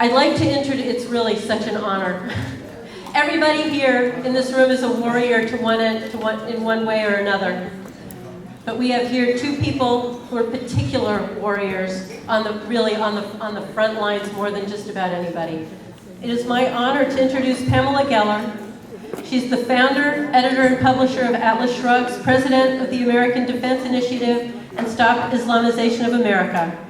I'd like to introduce, it's really such an honor. Everybody here in this room is a warrior in one way or another. But we have here two people who are particular warriors on the front lines more than just about anybody. It is my honor to introduce Pamela Geller. She's the founder, editor, and publisher of Atlas Shrugs, president of the American Defense Initiative, and Stop Islamization of America.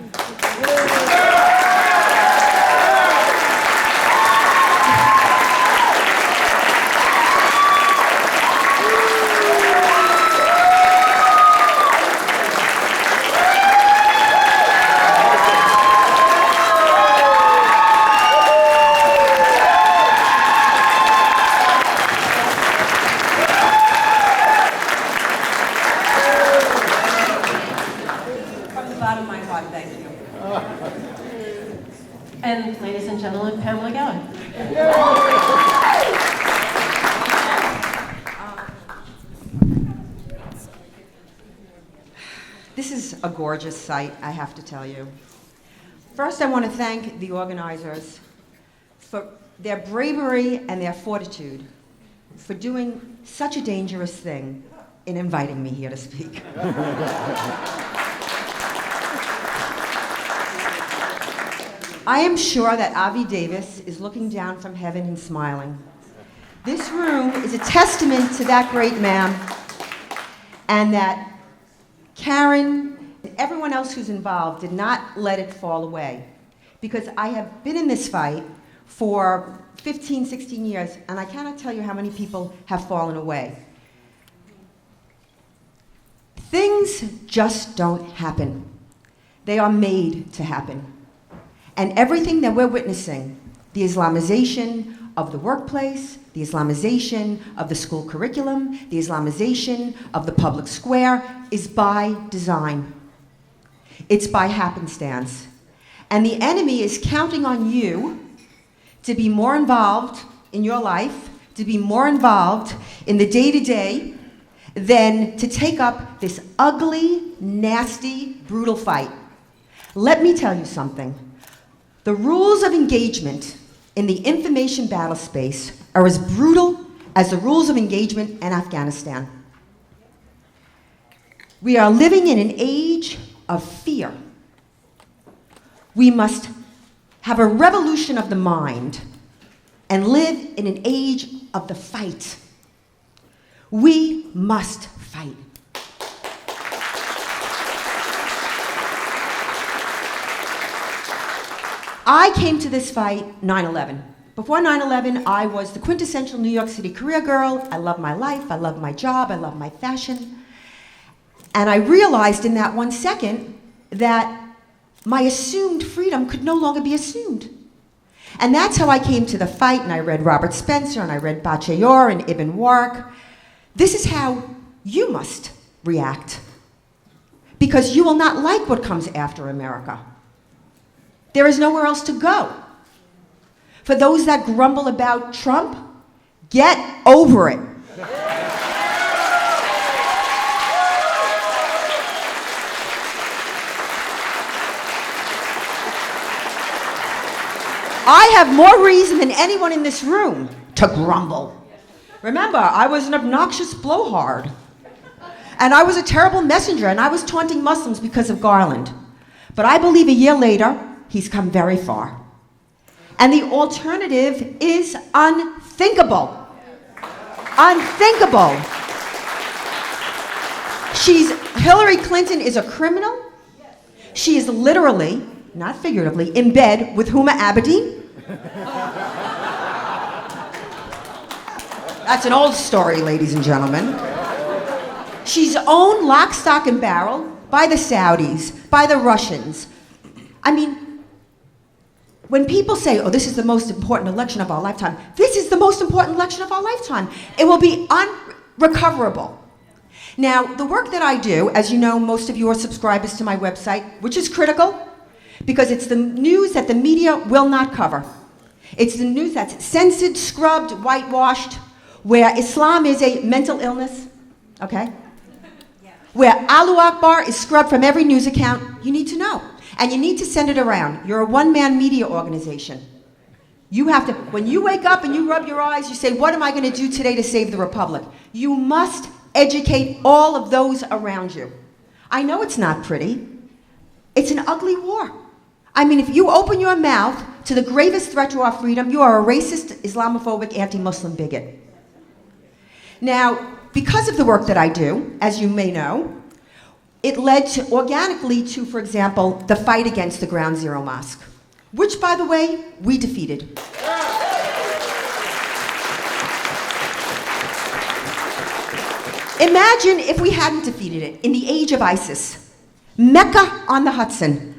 And ladies and gentlemen, Pamela Geller. This is a gorgeous sight, I have to tell you. First, I want to thank the organizers for their bravery and their fortitude for doing such a dangerous thing in inviting me here to speak. I am sure that Avi Davis is looking down from heaven and smiling. This room is a testament to that great man, and that Karen and everyone else who's involved did not let it fall away. Because I have been in this fight for 15, 16 years, and I cannot tell you how many people have fallen away. Things just don't happen. They are made to happen. And everything that we're witnessing, the Islamization of the workplace, the Islamization of the school curriculum, the Islamization of the public square, is by design. It's by happenstance. And the enemy is counting on you to be more involved in your life, to be more involved in the day-to-day, than to take up this ugly, nasty, brutal fight. Let me tell you something. The rules of engagement in the information battle space are as brutal as the rules of engagement in Afghanistan. We are living in an age of fear. We must have a revolution of the mind and live in an age of the fight. We must fight. I came to this fight 9/11. Before 9/11, I was the quintessential New York City career girl. I love my life, I love my job, I love my fashion. And I realized in that 1 second that my assumed freedom could no longer be assumed. And that's how I came to the fight, and I read Robert Spencer, and I read Bachayur and Ibn Warq. This is how you must react, because you will not like what comes after America. There is nowhere else to go. For those that grumble about Trump, get over it. I have more reason than anyone in this room to grumble. Remember, I was an obnoxious blowhard. And I was a terrible messenger, and I was taunting Muslims because of Garland. But I believe a year later, he's come very far. And the alternative is unthinkable. Unthinkable. Hillary Clinton is a criminal. She is literally, not figuratively, in bed with Huma Abedin. That's an old story, ladies and gentlemen. She's owned lock, stock, and barrel by the Saudis, by the Russians. I mean, when people say, oh, this is the most important election of our lifetime, this is the most important election of our lifetime. It will be unrecoverable. Now, the work that I do, as you know, most of you are subscribers to my website, which is critical, because it's the news that the media will not cover. It's the news that's censored, scrubbed, whitewashed, where Islam is a mental illness, okay? Where Allahu Akbar is scrubbed from every news account. You need to know. And you need to send it around. You're a one-man media organization. You have to, when you wake up and you rub your eyes, you say, what am I going to do today to save the Republic? You must educate all of those around you. I know it's not pretty. It's an ugly war. I mean, if you open your mouth to the gravest threat to our freedom, you are a racist, Islamophobic, anti-Muslim bigot. Now, because of the work that I do, as you may know, it led to, organically to, for example, the fight against the Ground Zero Mosque, which, by the way, we defeated. Imagine if we hadn't defeated it in the age of ISIS. Mecca on the Hudson.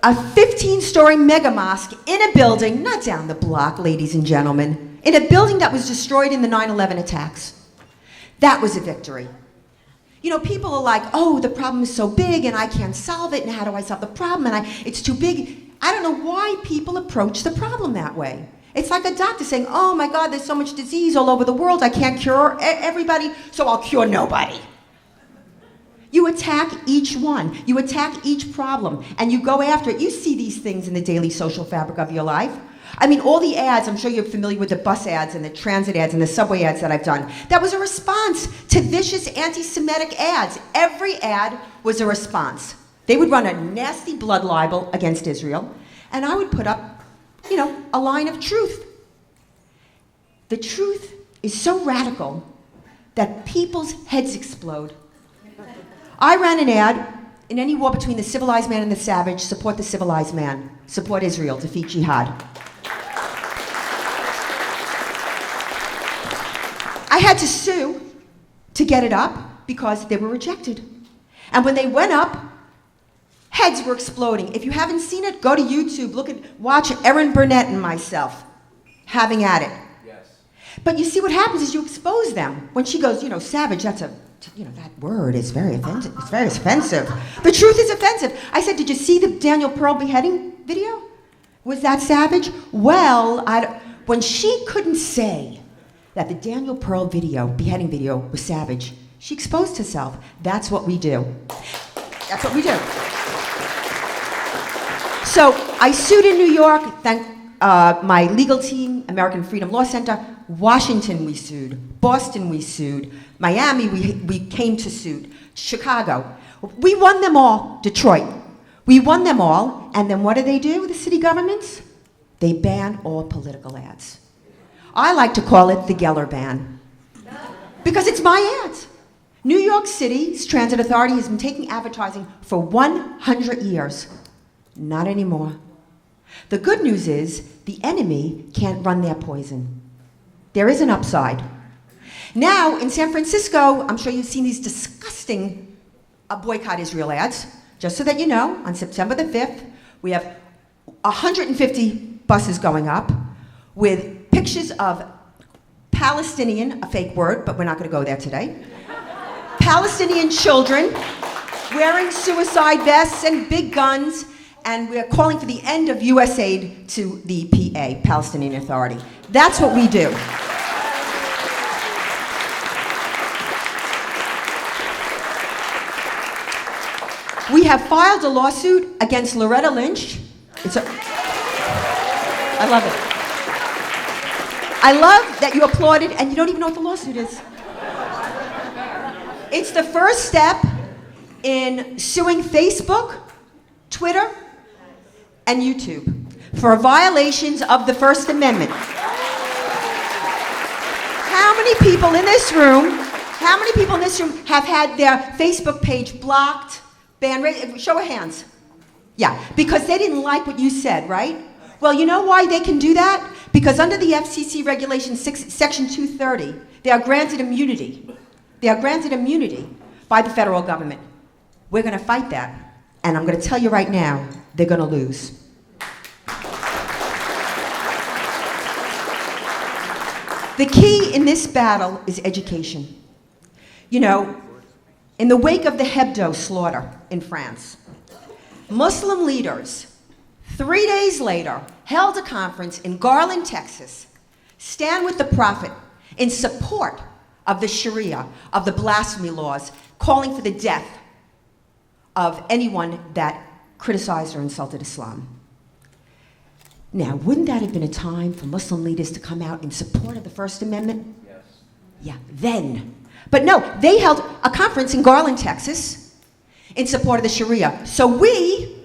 A 15-story mega mosque in a building, not down the block, ladies and gentlemen, in a building that was destroyed in the 9/11 attacks. That was a victory. You know, people are like, oh, the problem is so big and I can't solve it, and how do I solve the problem? And it's too big. I don't know why people approach the problem that way. It's like a doctor saying, oh my God, there's so much disease all over the world, I can't cure everybody, so I'll cure nobody. You attack each one, you attack each problem, and you go after it. You see these things in the daily social fabric of your life. I mean, all the ads, I'm sure you're familiar with the bus ads and the transit ads and the subway ads that I've done. That was a response to vicious anti-Semitic ads. Every ad was a response. They would run a nasty blood libel against Israel, and I would put up, you know, a line of truth. The truth is so radical that people's heads explode. I ran an ad, in any war between the civilized man and the savage, support the civilized man, support Israel, defeat jihad. I had to sue to get it up because they were rejected. And when they went up, heads were exploding. If you haven't seen it, go to YouTube, watch Erin Burnett and myself having at it. Yes. But you see what happens is you expose them. When she goes, you know, savage, that's that word is very offensive. It's very offensive. The truth is offensive. I said, did you see the Daniel Pearl beheading video? Was that savage? Well, when she couldn't say that the Daniel Pearl beheading video was savage, she exposed herself. That's what we do. That's what we do. So I sued in New York, thank my legal team, American Freedom Law Center. Washington we sued, Boston we sued, Miami we came to suit, Chicago. We won them all, Detroit. We won them all, and then what do, the city governments? They ban all political ads. I like to call it the Geller ban, because it's my ads. New York City's Transit Authority has been taking advertising for 100 years. Not anymore. The good news is the enemy can't run their poison. There is an upside. Now, in San Francisco, I'm sure you've seen these disgusting boycott Israel ads. Just so that you know, on September the 5th, we have 150 buses going up with pictures of Palestinian, a fake word, but we're not going to go there today, Palestinian children wearing suicide vests and big guns, and we're calling for the end of U.S. aid to the PA, Palestinian Authority. That's what we do. We have filed a lawsuit against Loretta Lynch. I love it. I love that you applauded and you don't even know what the lawsuit is. It's the first step in suing Facebook, Twitter, and YouTube for violations of the First Amendment. How many people in this room have had their Facebook page blocked, banned? Show of hands. Yeah, because they didn't like what you said, right? Well, you know why they can do that? Because under the FCC Regulation Section 230, they are granted immunity. They are granted immunity by the federal government. We're going to fight that. And I'm going to tell you right now, they're going to lose. The key in this battle is education. You know, in the wake of the Hebdo slaughter in France, Muslim leaders, 3 days later, held a conference in Garland, Texas, Stand with the Prophet, in support of the Sharia, of the blasphemy laws, calling for the death of anyone that criticized or insulted Islam. Now, wouldn't that have been a time for Muslim leaders to come out in support of the First Amendment? Yes. Yeah, then. But no, they held a conference in Garland, Texas, in support of the Sharia. So we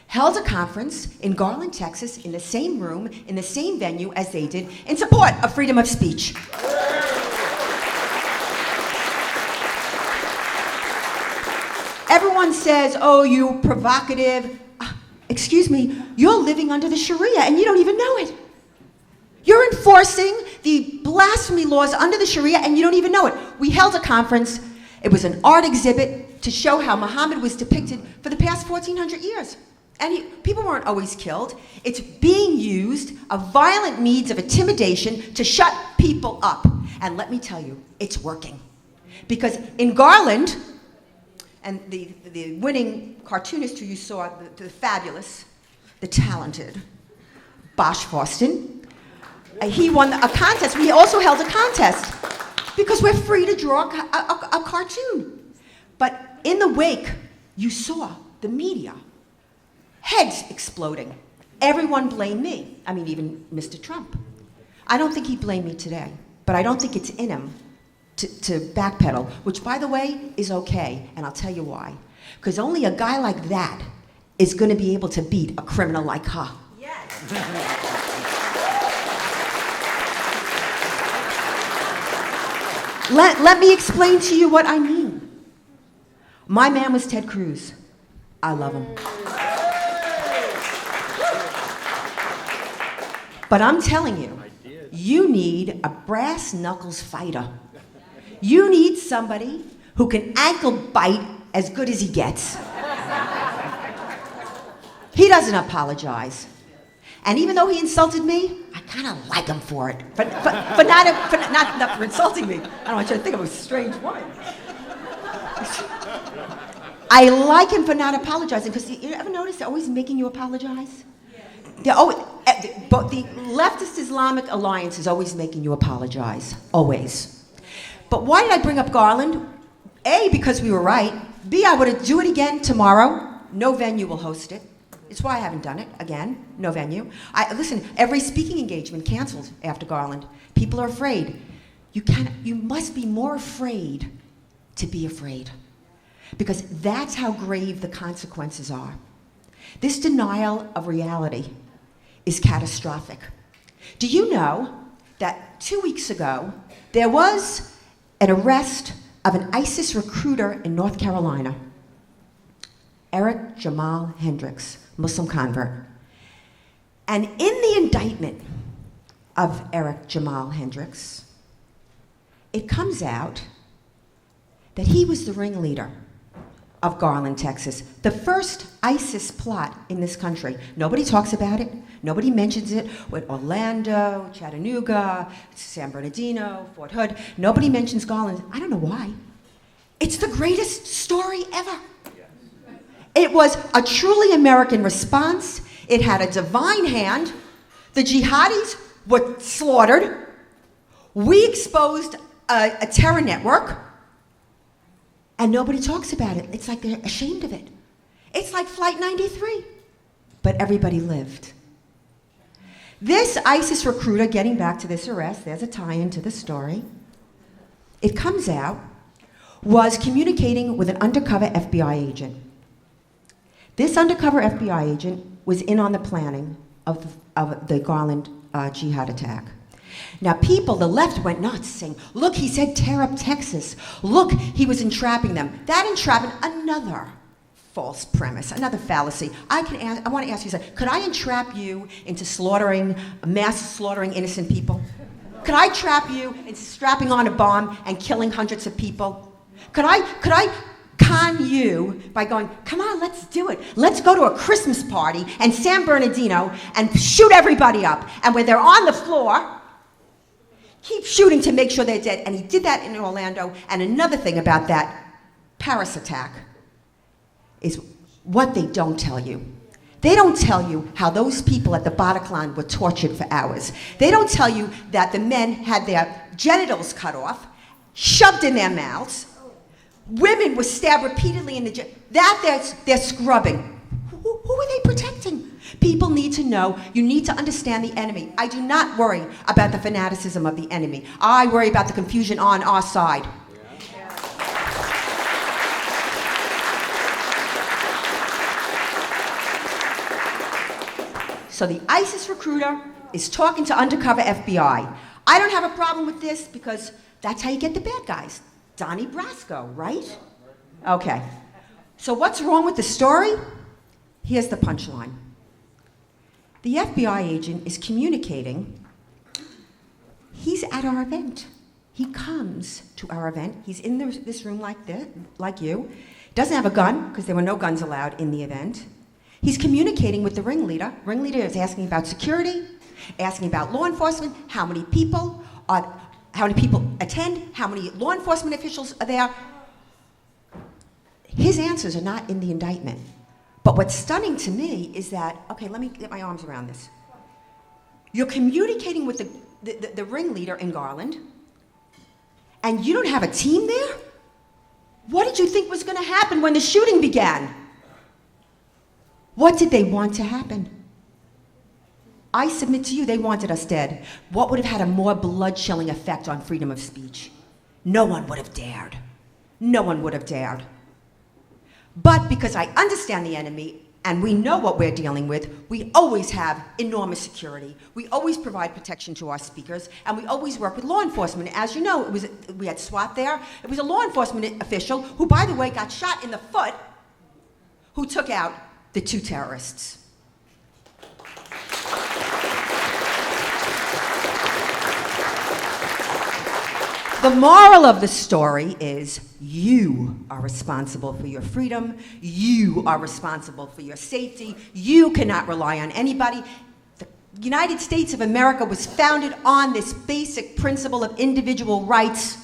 held a conference in Garland, Texas, in the same room, in the same venue as they did, in support of freedom of speech. Everyone says, oh, you provocative. Excuse me, you're living under the Sharia and you don't even know it. You're enforcing the blasphemy laws under the Sharia and you don't even know it. We held a conference. It was an art exhibit to show how Muhammad was depicted for the past 1,400 years. And people weren't always killed. It's being used, a violent means of intimidation to shut people up. And let me tell you, it's working. Because in Garland, and the winning cartoonist who you saw, the fabulous, the talented, Bosch Foston, he won a contest. We also held a contest because we're free to draw a cartoon. But in the wake, you saw the media, heads exploding. Everyone blamed me. I mean, even Mr. Trump. I don't think he blamed me today, but I don't think it's in him to backpedal, which, by the way, is okay, and I'll tell you why. Because only a guy like that is going to be able to beat a criminal like her. Yes. Let me explain to you what I mean. My man was Ted Cruz. I love him. But I'm telling you, you need a brass knuckles fighter. You need somebody who can ankle bite as good as he gets. He doesn't apologize. And even though he insulted me, I kind of like him for it. Not for insulting me. I don't want you to think I'm a strange woman. I like him for not apologizing, because you ever notice they're always making you apologize? But the leftist Islamic alliance is always making you apologize. Always. But why did I bring up Garland? A, because we were right. B, I would do it again tomorrow. No venue will host it. It's why I haven't done it again. No venue. Listen, every speaking engagement canceled after Garland. People are afraid. You must be more afraid to be afraid, because that's how grave the consequences are. This denial of reality is catastrophic. Do you know that 2 weeks ago there was an arrest of an ISIS recruiter in North Carolina, Eric Jamal Hendricks, Muslim convert. And in the indictment of Eric Jamal Hendricks, it comes out that he was the ringleader of Garland, Texas, the first ISIS plot in this country. Nobody talks about it. Nobody mentions it with Orlando, Chattanooga, San Bernardino, Fort Hood. Nobody mentions Garland. I don't know why. It's the greatest story ever. It was a truly American response. It had a divine hand. The jihadis were slaughtered. We exposed a terror network. And nobody talks about it. It's like they're ashamed of it. It's like Flight 93. But everybody lived. This ISIS recruiter, getting back to this arrest, there's a tie-in to the story. It comes out, was communicating with an undercover FBI agent. This undercover FBI agent was in on the planning of the Garland jihad attack. Now people, the left went nuts, saying, look, he said tear up Texas. Look, he was entrapping them. That entrapment, another false premise, another fallacy. I want to ask you, could I entrap you into mass slaughtering innocent people? Could I trap you into strapping on a bomb and killing hundreds of people? Could I con you by going, come on, let's do it. Let's go to a Christmas party in San Bernardino and shoot everybody up. And when they're on the floor, keep shooting to make sure they're dead. And he did that in Orlando. And another thing about that Paris attack is what they don't tell you. They don't tell you how those people at the Bataclan were tortured for hours. They don't tell you that the men had their genitals cut off, shoved in their mouths. Women were stabbed repeatedly in the that they're scrubbing. Who are they protecting? People need to know. You need to understand the enemy. I do not worry about the fanaticism of the enemy. I worry about the confusion on our side. So the ISIS recruiter is talking to undercover FBI. I don't have a problem with this because that's how you get the bad guys. Donnie Brasco, right? Okay. So what's wrong with the story? Here's the punchline. The FBI agent is communicating. He's at our event. He comes to our event. He's in this room like you. Doesn't have a gun, because there were no guns allowed in the event. He's communicating with the ringleader. Ringleader is asking about security, asking about law enforcement, how many people attend, how many law enforcement officials are there. His answers are not in the indictment. But what's stunning to me is that, okay, let me get my arms around this. You're communicating with the ringleader in Garland, and you don't have a team there? What did you think was going to happen when the shooting began? What did they want to happen? I submit to you, they wanted us dead. What would have had a more blood-chilling effect on freedom of speech? No one would have dared. No one would have dared. But because I understand the enemy, and we know what we're dealing with, we always have enormous security. We always provide protection to our speakers, and we always work with law enforcement. As you know, we had SWAT there. It was a law enforcement official who, by the way, got shot in the foot, who took out the 2 terrorists. The moral of the story is you are responsible for your freedom. You are responsible for your safety. You cannot rely on anybody. The United States of America was founded on this basic principle of individual rights.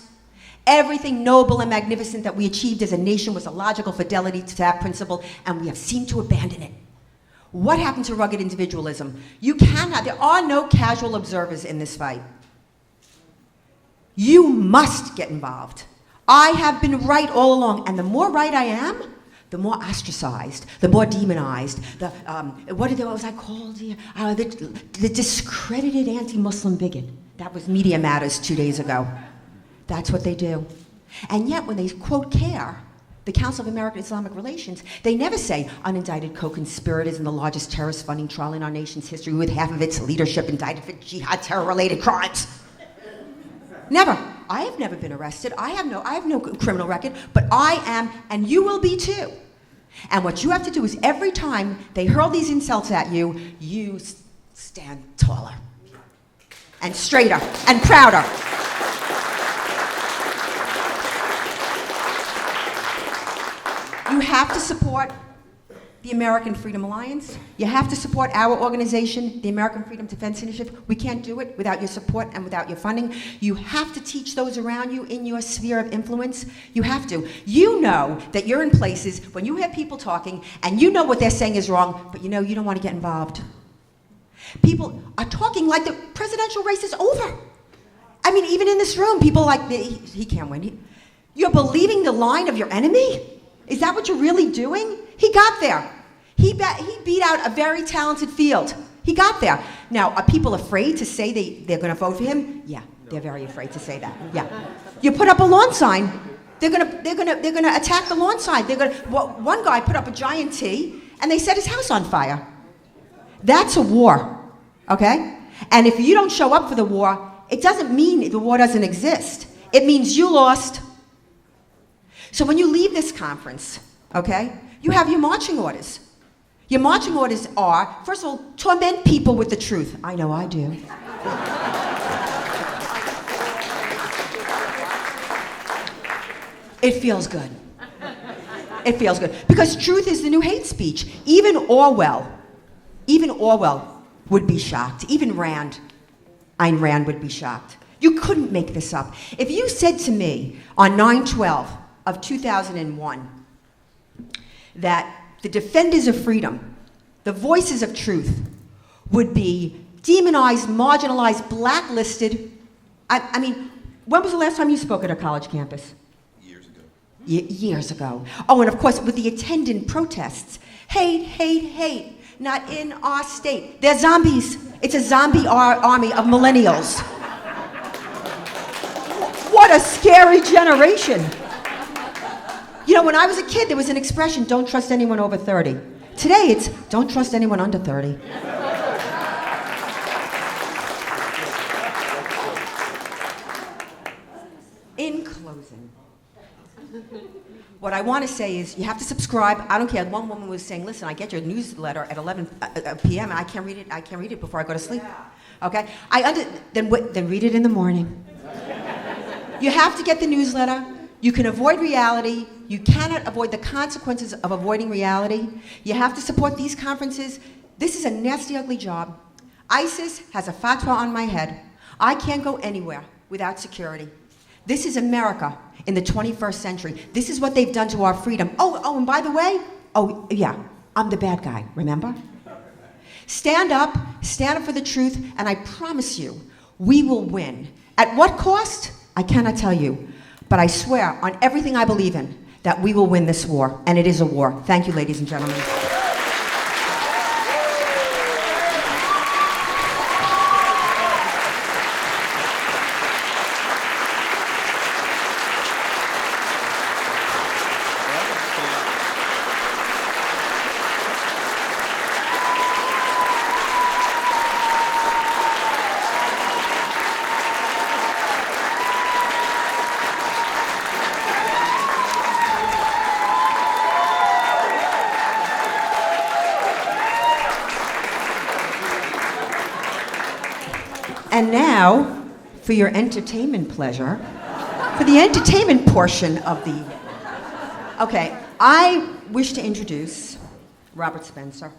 Everything noble and magnificent that we achieved as a nation was a logical fidelity to that principle, and we have seemed to abandon it. What happened to rugged individualism? There are no casual observers in this fight. You must get involved. I have been right all along, and the more right I am, the more ostracized, the more demonized, what was I called? The discredited anti-Muslim bigot. That was Media Matters 2 days ago. That's what they do. And yet, when they quote CARE, the Council of American Islamic Relations, they never say unindicted co-conspirators in the largest terrorist funding trial in our nation's history, with half of its leadership indicted for jihad terror-related crimes. Never. I have never been arrested. I have no criminal record, but I am, and you will be too. And what you have to do is every time they hurl these insults at you, you stand taller and straighter and prouder. You have to support the American Freedom Alliance. You have to support our organization, the American Freedom Defense Initiative. We can't do it without your support and without your funding. You have to teach those around you in your sphere of influence. You have to. You know that you're in places when you hear people talking and you know what they're saying is wrong, but you know you don't want to get involved. People are talking like the presidential race is over. I mean, even in this room, people are like, he can't win. You're believing the line of your enemy? Is that what you're really doing? He got there. He beat out a very talented field. He got there. Now, are people afraid to say they're going to vote for him? Yeah, they're very afraid to say that. Yeah. You put up a lawn sign, they're going to attack the lawn sign. One guy put up a giant T, and they set his house on fire. That's a war, okay? And if you don't show up for the war, it doesn't mean the war doesn't exist. It means you lost. So when you leave this conference, okay, you have your marching orders. Your marching orders are, first of all, torment people with the truth. I know I do. It feels good. It feels good. Because truth is the new hate speech. Even Orwell would be shocked. Even Ayn Rand would be shocked. You couldn't make this up. If you said to me on 9/12 of 2001 that the defenders of freedom, the voices of truth, would be demonized, marginalized, blacklisted. I mean, when was the last time you spoke at a college campus? Years ago. Years ago. Oh, and of course, with the attendant protests. Hate, hate, hate. not in our state. They're zombies. It's a zombie army of millennials. What a scary generation. You know, when I was a kid, there was an expression, don't trust anyone over 30. Today, it's don't trust anyone under 30. In closing, what I want to say is you have to subscribe. I don't care. One woman was saying, listen, I get your newsletter at 11 p.m. and I can't read it before I go to sleep. Okay? Then read it in the morning. You have to get the newsletter. You can avoid reality. You cannot avoid the consequences of avoiding reality. You have to support these conferences. This is a nasty, ugly job. ISIS has a fatwa on my head. I can't go anywhere without security. This is America in the 21st century. This is what they've done to our freedom. Oh, and by the way, I'm the bad guy, remember? Stand up for the truth, and I promise you, we will win. At what cost? I cannot tell you. But I swear on everything I believe in that we will win this war, and it is a war. Thank you, ladies and gentlemen. And now, for your entertainment pleasure, for the entertainment portion of the... Okay, I wish to introduce Robert Spencer.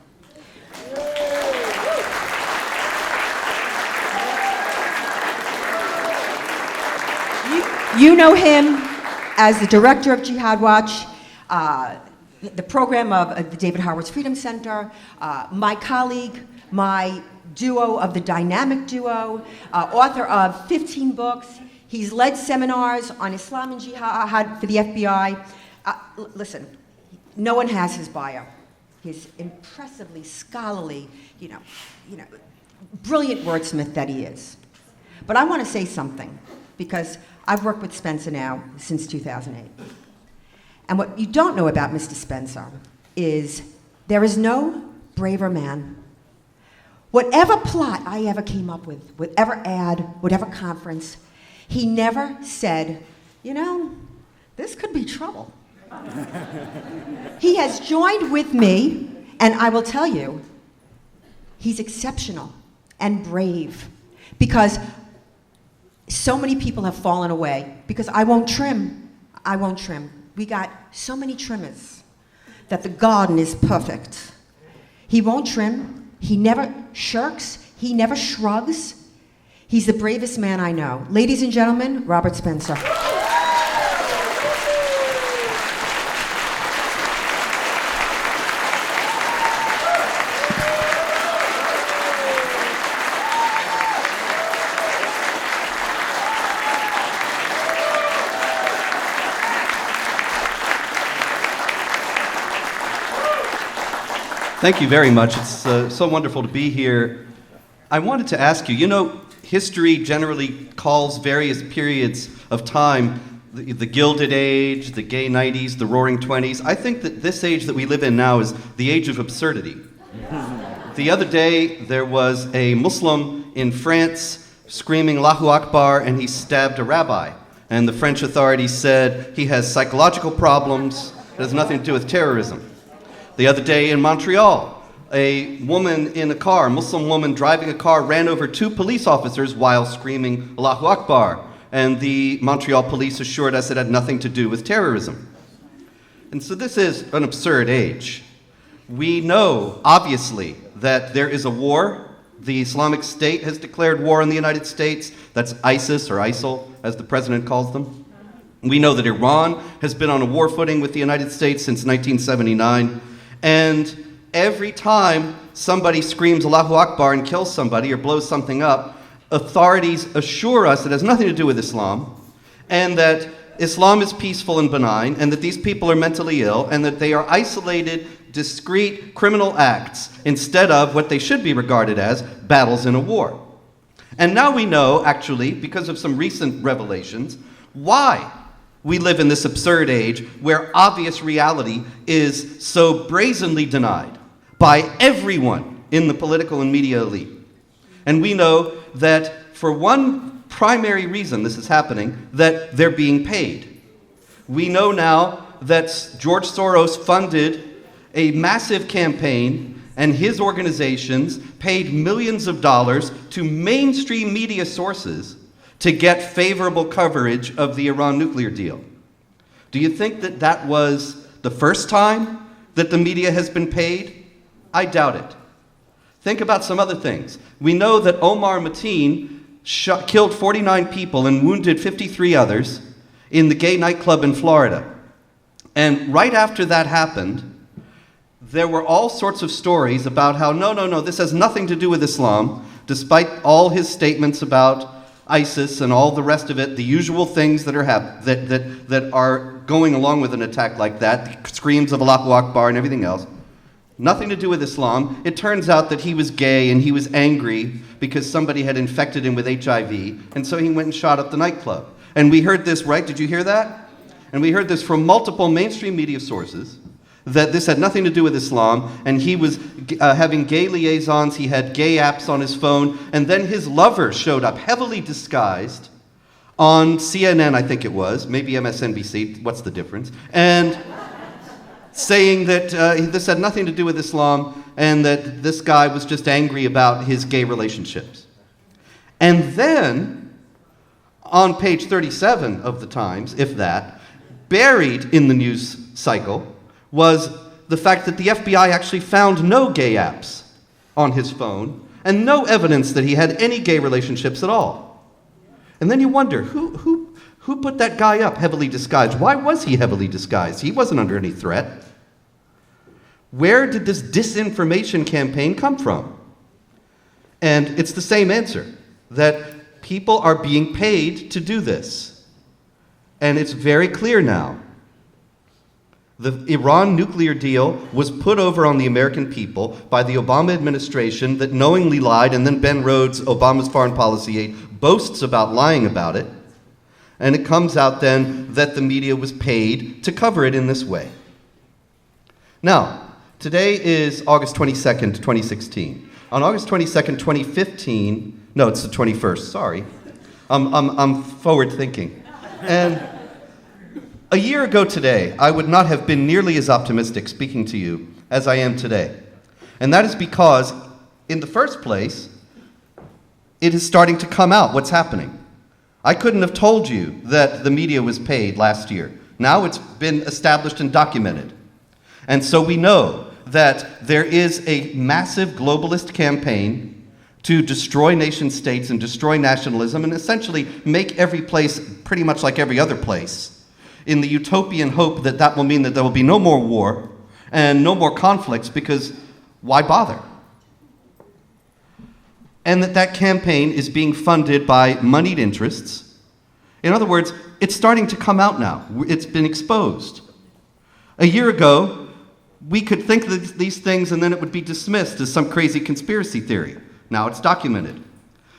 You know him as the director of Jihad Watch, the program of the David Howard's Freedom Center, my colleague, my duo of the Dynamic Duo, author of 15 books. He's led seminars on Islam and Jihad for the FBI. Listen, no one has his bio. His impressively scholarly, brilliant wordsmith that he is. But I want to say something, because I've worked with Spencer now since 2008. And what you don't know about Mr. Spencer is there is no braver man. Whatever plot I ever came up with, whatever ad, whatever conference, he never said, this could be trouble. He has joined with me, and I will tell you, he's exceptional and brave, because so many people have fallen away, because I won't trim. We got so many trimmers that the garden is perfect. He won't trim. He never shirks. He never shrugs. He's the bravest man I know. Ladies and gentlemen, Robert Spencer. Thank you very much. It's so wonderful to be here. I wanted to ask you, history generally calls various periods of time the Gilded Age, the Gay 90s, the Roaring 20s. I think that this age that we live in now is the age of absurdity. The other day, there was a Muslim in France screaming Allahu Akbar, and he stabbed a rabbi. And the French authorities said he has psychological problems. It has nothing to do with terrorism. The other day in Montreal, a woman in a car, a Muslim woman driving a car, ran over two police officers while screaming Allahu Akbar. And the Montreal police assured us it had nothing to do with terrorism. And so this is an absurd age. We know, obviously, that there is a war. The Islamic State has declared war on the United States. That's ISIS, or ISIL, as the president calls them. We know that Iran has been on a war footing with the United States since 1979. And every time somebody screams Allahu Akbar and kills somebody or blows something up, authorities assure us it has nothing to do with Islam, and that Islam is peaceful and benign, and that these people are mentally ill, and that they are isolated discrete criminal acts instead of what they should be regarded as battles in a war. And now we know, actually, because of some recent revelations, why we live in this absurd age where obvious reality is so brazenly denied by everyone in the political and media elite. And we know that for one primary reason this is happening, that they're being paid. We know now that George Soros funded a massive campaign, and his organizations paid millions of dollars to mainstream media sources to get favorable coverage of the Iran nuclear deal. Do you think that that was the first time that the media has been paid? I doubt it. Think about some other things. We know that Omar Mateen killed 49 people and wounded 53 others in the gay nightclub in Florida. And right after that happened, there were all sorts of stories about how, no, this has nothing to do with Islam, despite all his statements about ISIS and all the rest of it, the usual things that are that are going along with an attack like that, screams of Allahu Akbar and everything else. Nothing to do with Islam. It turns out that he was gay and he was angry because somebody had infected him with HIV, and so he went and shot up the nightclub. And we heard this, right? Did you hear that? And we heard this from multiple mainstream media sources, that this had nothing to do with Islam, and he was having gay liaisons, he had gay apps on his phone, and then his lover showed up heavily disguised on CNN, I think it was, maybe MSNBC, what's the difference, and saying that this had nothing to do with Islam, and that this guy was just angry about his gay relationships. And then, on page 37 of the Times, if that, buried in the news cycle, was the fact that the FBI actually found no gay apps on his phone and no evidence that he had any gay relationships at all. And then you wonder, who put that guy up heavily disguised? Why was he heavily disguised? He wasn't under any threat. Where did this disinformation campaign come from? And it's the same answer, that people are being paid to do this. And it's very clear now. The Iran nuclear deal was put over on the American people by the Obama administration that knowingly lied, and then Ben Rhodes, Obama's foreign policy aide, boasts about lying about it. And it comes out then that the media was paid to cover it in this way. Now, today is August 22nd, 2016. On August 22nd, 2015, no, it's the 21st, sorry. I'm forward thinking. And a year ago today, I would not have been nearly as optimistic speaking to you as I am today. And that is because, in the first place, it is starting to come out what's happening. I couldn't have told you that the media was paid last year. Now it's been established and documented. And so we know that there is a massive globalist campaign to destroy nation states and destroy nationalism and essentially make every place pretty much like every other place, in the utopian hope that that will mean that there will be no more war and no more conflicts, because why bother? And that campaign is being funded by moneyed interests. In other words, it's starting to come out now. It's been exposed. A year ago, we could think these things and then it would be dismissed as some crazy conspiracy theory. Now it's documented.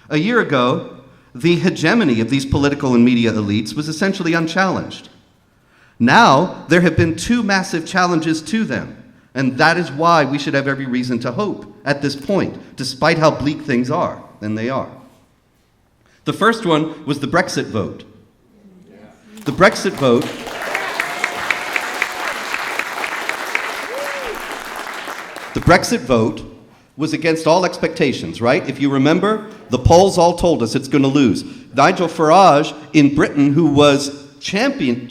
A year ago, the hegemony of these political and media elites was essentially unchallenged. Now, there have been two massive challenges to them, and that is why we should have every reason to hope at this point, despite how bleak things are, and they are. The first one was the Brexit vote. The Brexit vote was against all expectations, right? If you remember, the polls all told us it's going to lose. Nigel Farage in Britain, who was championing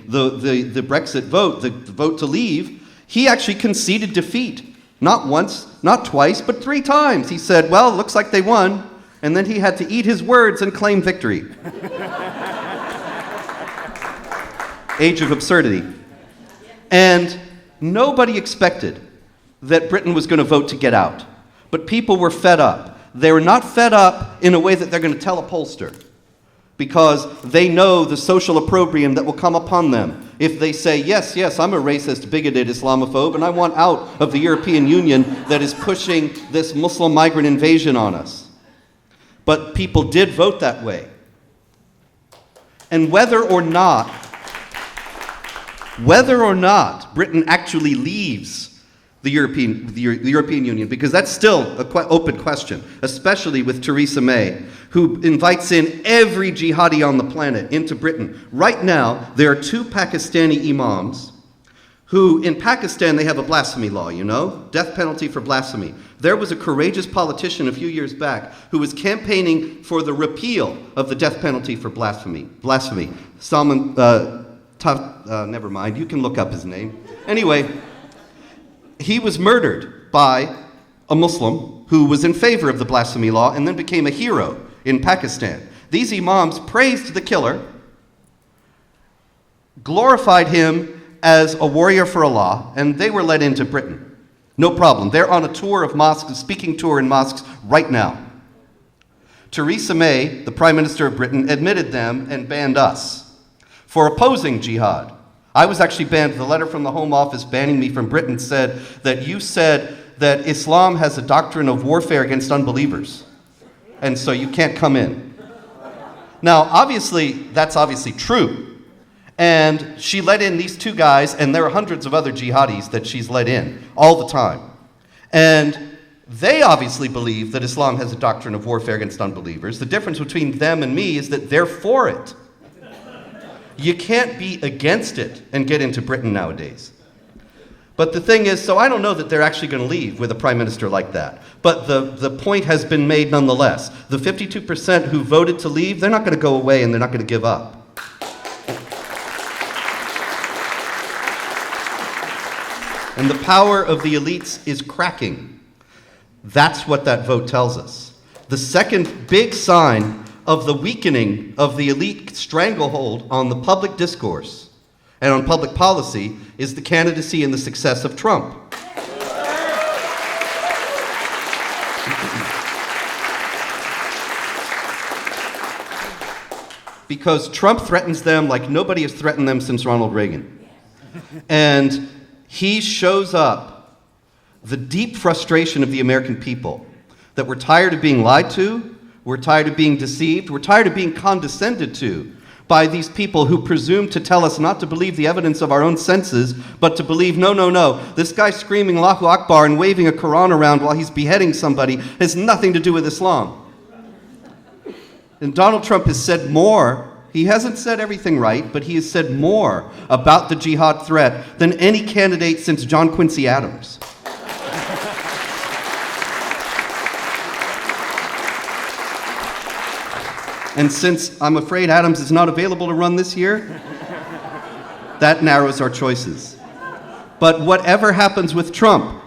the Brexit vote, the vote to leave, he actually conceded defeat. Not once, not twice, but 3 times. He said, well, looks like they won, and then he had to eat his words and claim victory. Age of absurdity. And nobody expected that Britain was going to vote to get out. But people were fed up. They were not fed up in a way that they're going to tell a pollster, because they know the social opprobrium that will come upon them if they say, yes, I'm a racist, bigoted Islamophobe, and I want out of the European Union that is pushing this Muslim migrant invasion on us. But people did vote that way. And whether or not Britain actually leaves the European Union, because that's still an open question, especially with Theresa May, who invites in every jihadi on the planet into Britain. Right now, there are 2 Pakistani imams who, in Pakistan, they have a blasphemy law, you know? Death penalty for blasphemy. There was a courageous politician a few years back who was campaigning for the repeal of the death penalty for blasphemy. Salman, never mind, you can look up his name. Anyway, he was murdered by a Muslim who was in favor of the blasphemy law and then became a hero in Pakistan. These imams praised the killer, glorified him as a warrior for Allah, and they were let into Britain. No problem. They're on a tour of mosques, a speaking tour in mosques right now. Theresa May, the Prime Minister of Britain, admitted them and banned us for opposing jihad. I was actually banned. The letter from the Home Office banning me from Britain said that you said that Islam has a doctrine of warfare against unbelievers, and so you can't come in. Now, obviously, that's obviously true. And she let in these 2 guys, and there are hundreds of other jihadis that she's let in all the time. And they obviously believe that Islam has a doctrine of warfare against unbelievers. The difference between them and me is that they're for it. You can't be against it and get into Britain nowadays. But the thing is, so I don't know that they're actually going to leave with a prime minister like that. But the point has been made nonetheless. The 52% who voted to leave, they're not going to go away and they're not going to give up. And the power of the elites is cracking. That's what that vote tells us. The second big sign of the weakening of the elite stranglehold on the public discourse and on public policy is the candidacy and the success of Trump. Because Trump threatens them like nobody has threatened them since Ronald Reagan. And he shows up the deep frustration of the American people, that we're tired of being lied to, we're tired of being deceived, we're tired of being condescended to by these people who presume to tell us not to believe the evidence of our own senses, but to believe, no, this guy screaming Allahu Akbar and waving a Quran around while he's beheading somebody has nothing to do with Islam. And Donald Trump has said more. He hasn't said everything right, but he has said more about the jihad threat than any candidate since John Quincy Adams. And since I'm afraid Adams is not available to run this year, that narrows our choices. But whatever happens with Trump,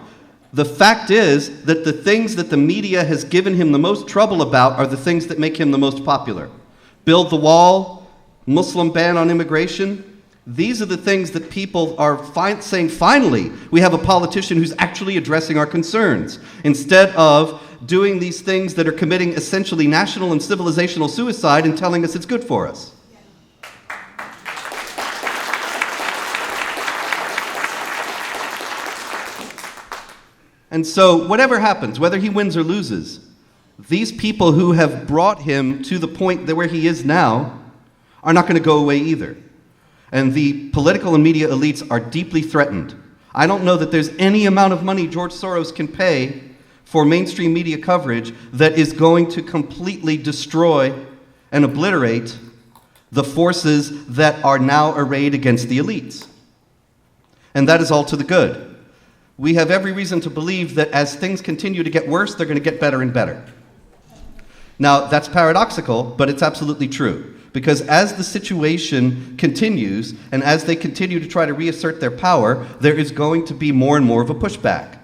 the fact is that the things that the media has given him the most trouble about are the things that make him the most popular. Build the wall, Muslim ban on immigration. These are the things that people are saying, finally, we have a politician who's actually addressing our concerns, instead of doing these things that are committing essentially national and civilizational suicide and telling us it's good for us. And so whatever happens, whether he wins or loses, these people who have brought him to the point that where he is now are not going to go away either. And the political and media elites are deeply threatened. I don't know that there's any amount of money George Soros can pay for mainstream media coverage that is going to completely destroy and obliterate the forces that are now arrayed against the elites. And that is all to the good. We have every reason to believe that as things continue to get worse, they're going to get better and better. Now, that's paradoxical, but it's absolutely true. Because as the situation continues, and as they continue to try to reassert their power, there is going to be more and more of a pushback.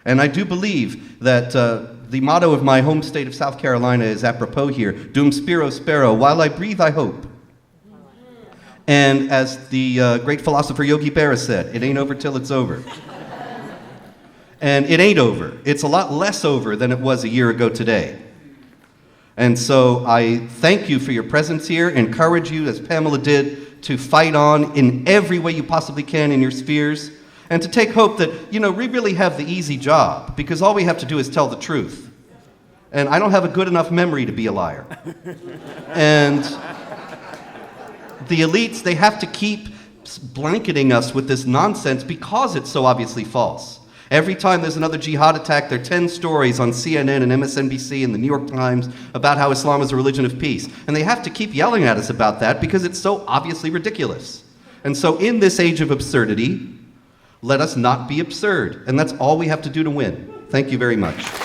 And I do believe that the motto of my home state of South Carolina is apropos here, Dum Spiro Spero, while I breathe, I hope. And as the great philosopher Yogi Berra said, it ain't over till it's over. And it ain't over. It's a lot less over than it was a year ago today. And so I thank you for your presence here, encourage you, as Pamela did, to fight on in every way you possibly can in your spheres, and to take hope that, we really have the easy job, because all we have to do is tell the truth. And I don't have a good enough memory to be a liar. And the elites, they have to keep blanketing us with this nonsense because it's so obviously false. Every time there's another jihad attack, there are 10 stories on CNN and MSNBC and the New York Times about how Islam is a religion of peace. And they have to keep yelling at us about that because it's so obviously ridiculous. And so in this age of absurdity, let us not be absurd. And that's all we have to do to win. Thank you very much.